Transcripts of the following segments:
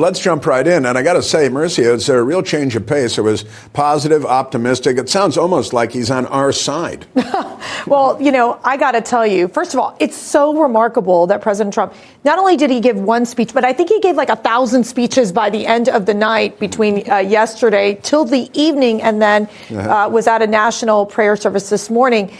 Let's jump right in. And I got to say, Mauricio, it's a real change of pace. It was positive, optimistic. It sounds almost like he's on our side. Well, I got to tell you, first of all, it's so remarkable that President Trump, not only did he give one speech, but I think he gave like 1,000 speeches by the end of the night between yesterday till the evening, and then was at a national prayer service this morning.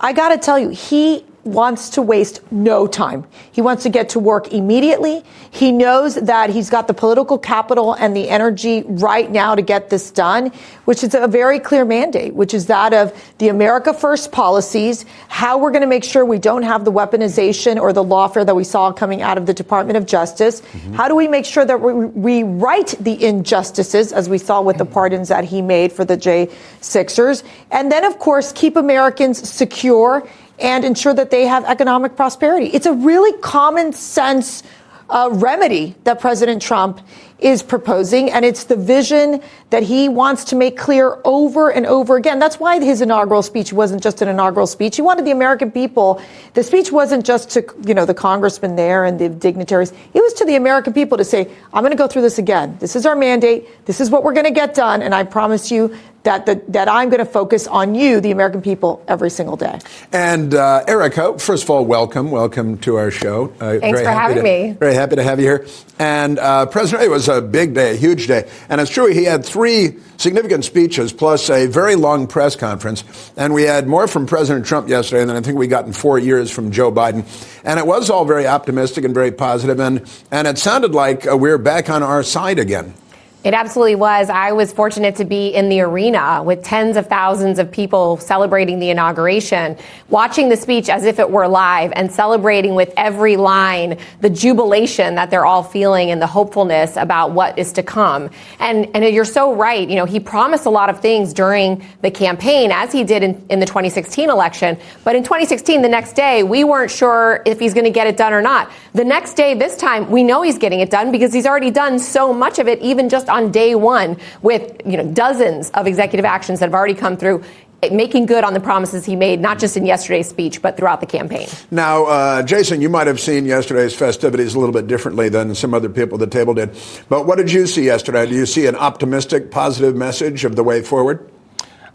I got to tell you, he wants to waste no time. He wants to get to work immediately. He knows that he's got the political capital and the energy right now to get this done, which is a very clear mandate, which is that of the America First policies, how we're going to make sure we don't have the weaponization or the lawfare that we saw coming out of the Department of Justice. How do we make sure that we right the injustices, as we saw with the pardons that he made for the J6ers? And then, of course, keep Americans secure and ensure that they have economic prosperity. It's a really common sense remedy that President Trump is proposing, and it's the vision that he wants to make clear over and over again. That's why his inaugural speech wasn't just an inaugural speech. He wanted the American people. The speech wasn't just to, the congressmen there and the dignitaries. It was to the American people to say, I'm going to go through this again. This is our mandate. This is what we're going to get done. And I promise you that I'm going to focus on you, the American people, every single day. And Erika, first of all, welcome to our show. Thanks for having me. Very happy to have you here. And it was a big day, a huge day. And it's true, he had 3 significant speeches plus a very long press conference. And we had more from President Trump yesterday than I think we got in 4 years from Joe Biden. And it was all very optimistic and very positive. And it sounded like we're back on our side again. It absolutely was. I was fortunate to be in the arena with tens of thousands of people celebrating the inauguration, watching the speech as if it were live and celebrating with every line the jubilation that they're all feeling and the hopefulness about what is to come. And you're so right. He promised a lot of things during the campaign, as he did in the 2016 election. But in 2016, the next day, we weren't sure if he's going to get it done or not. The next day, this time, we know he's getting it done because he's already done so much of it, even just on day one, with dozens of executive actions that have already come through, making good on the promises he made, not just in yesterday's speech, but throughout the campaign. Now, Jason, you might have seen yesterday's festivities a little bit differently than some other people at the table did. But what did you see yesterday? Do you see an optimistic, positive message of the way forward?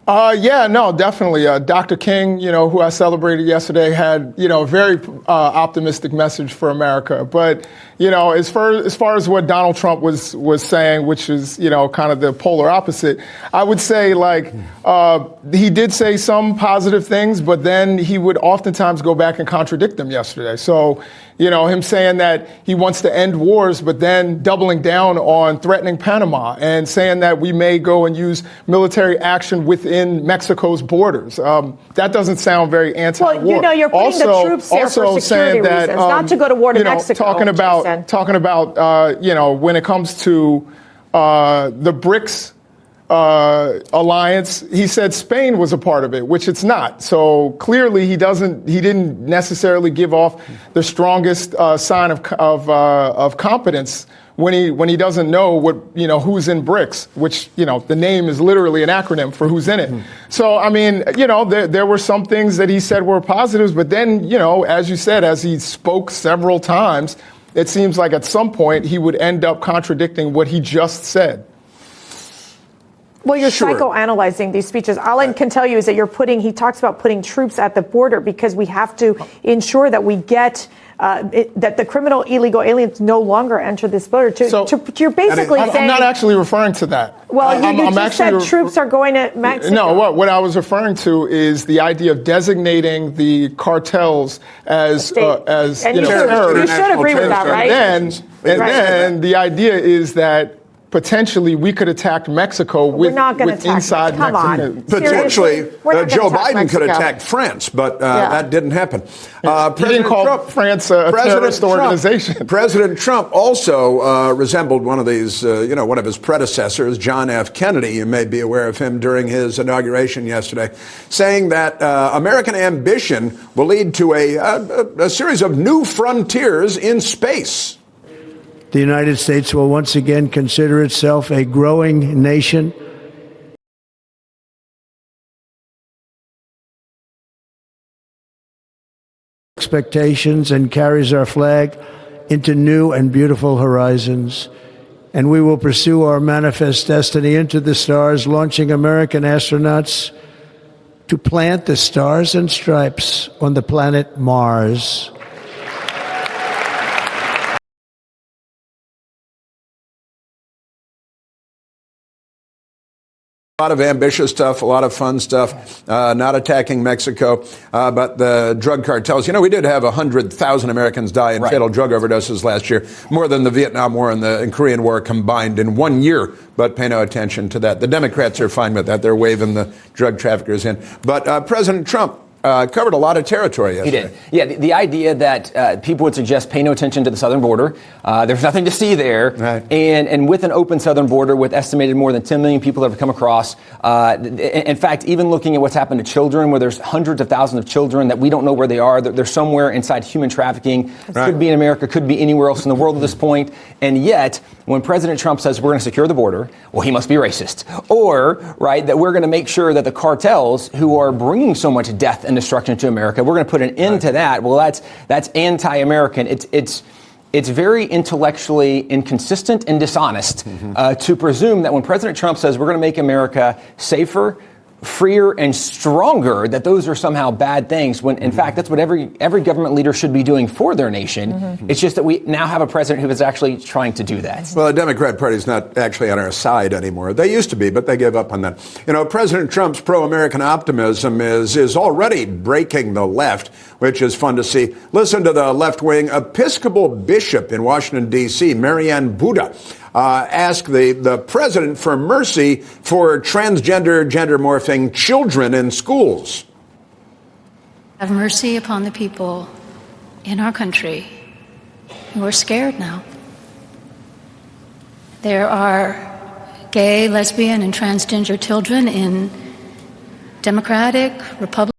Yeah, no, definitely. Dr. King, who I celebrated yesterday, had, a very optimistic message for America. But, as far as what Donald Trump was saying, which is, kind of the polar opposite, I would say, he did say some positive things, but then he would oftentimes go back and contradict them yesterday. So, him saying that he wants to end wars, but then doubling down on threatening Panama and saying that we may go and use military action within Mexico's borders. That doesn't sound very anti-war. Well, you're putting the troops there for security reasons, not to go to war to Mexico. Talking about when it comes to the BRICS alliance, he said Spain was a part of it, which it's not. So clearly he didn't necessarily give off the strongest sign of competence when he doesn't know who's in BRICS, which, the name is literally an acronym for who's in it. So, I mean, there were some things that he said were positives, but then, as you said, as he spoke several times, it seems like at some point he would end up contradicting what he just said. Well, you're psychoanalyzing these speeches. All I can tell you is that he talks about putting troops at the border because we have to ensure that we get that the criminal illegal aliens no longer enter this border. You're basically saying... I'm not actually referring to that. Well, you just said troops are going to Mexico. No, what I was referring to is the idea of designating the cartels as terrorists. You should agree with that, right? And then the idea is that potentially we could attack Mexico with inside Mexico. Potentially, Joe Biden could attack France, but that didn't happen. He didn't call France a terrorist organization. President Trump also resembled one of these, one of his predecessors, John F. Kennedy. You may be aware of him during his inauguration yesterday, saying that American ambition will lead to a series of new frontiers in space. The United States will once again consider itself a growing nation. Expectations and carries our flag into new and beautiful horizons. and we will pursue our manifest destiny into the stars, launching American astronauts to plant the stars and stripes on the planet Mars. A lot of ambitious stuff, a lot of fun stuff, not attacking Mexico, but the drug cartels. You know, we did have 100,000 Americans die in fatal drug overdoses last year, more than the Vietnam War and the Korean War combined in 1 year, but pay no attention to that. The Democrats are fine with that. They're waving the drug traffickers in. But President Trump covered a lot of territory yesterday. He did. Yeah, the idea that people would suggest pay no attention to the southern border. There's nothing to see there. Right. And with an open southern border with estimated more than 10 million people that have come across, in fact, even looking at what's happened to children, where there's hundreds of thousands of children that we don't know where they are. They're somewhere inside human trafficking. Right. Could be in America, could be anywhere else in the world at this point. And yet, when President Trump says we're going to secure the border, well, he must be racist. Or, right, that we're going to make sure that the cartels who are bringing so much death and destruction to America, we're going to put an end to that. Well, that's anti-American. It's very intellectually inconsistent and dishonest to presume that when President Trump says we're going to make America safer, freer, and stronger, that those are somehow bad things, when in fact that's what every government leader should be doing for their nation. It's just that we now have a president who is actually trying to do that. Well, the Democrat Party is not actually on our side anymore. They used to be, but they gave up on that. You know, President Trump's pro-American optimism is already breaking the left, which is fun to see. Listen to the left-wing Episcopal bishop in Washington, D.C., Marianne Buddha, ask the president for mercy for transgender, gender-morphing children in schools. Have mercy upon the people in our country who are scared now. There are gay, lesbian, and transgender children in Democratic, Republican.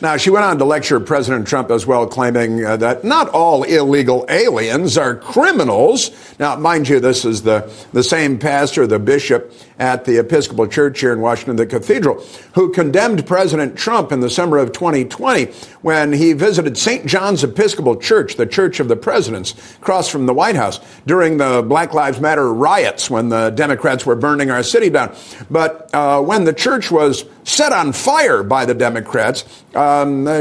Now, she went on to lecture President Trump as well, claiming that not all illegal aliens are criminals. Now, mind you, this is the same pastor, the bishop at the Episcopal Church here in Washington, the cathedral, who condemned President Trump in the summer of 2020 when he visited St. John's Episcopal Church, the Church of the Presidents, across from the White House, during the Black Lives Matter riots when the Democrats were burning our city down. But when the church was set on fire by the Democrats,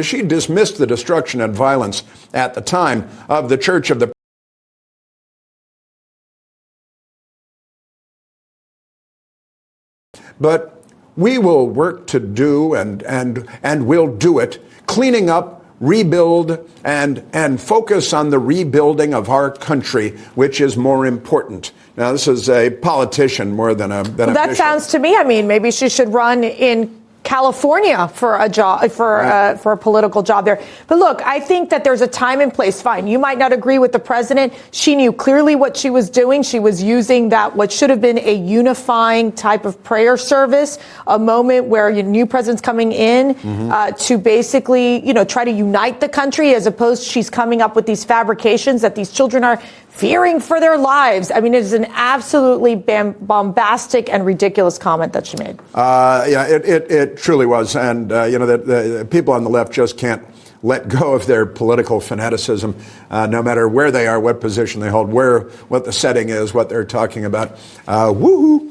she dismissed the destruction and violence at the time of the Church of the. But we will work to do and we'll do it, cleaning up, rebuild, and focus on the rebuilding of our country, which is more important. Now, this is a politician more than a that bishop. sounds to me, I mean, maybe she should run in California for a job, for a political job there. But look, I think that there's a time and place. Fine. You might not agree with the president. She knew clearly what she was doing. She was using that, what should have been a unifying type of prayer service, a moment where your new president's coming in to basically, try to unite the country, as opposed to she's coming up with these fabrications that these children are fearing for their lives. I mean, it is an absolutely bombastic and ridiculous comment that she made. Yeah, it truly was. And, the people on the left just can't let go of their political fanaticism, no matter where they are, what position they hold, what the setting is, what they're talking about. Woohoo!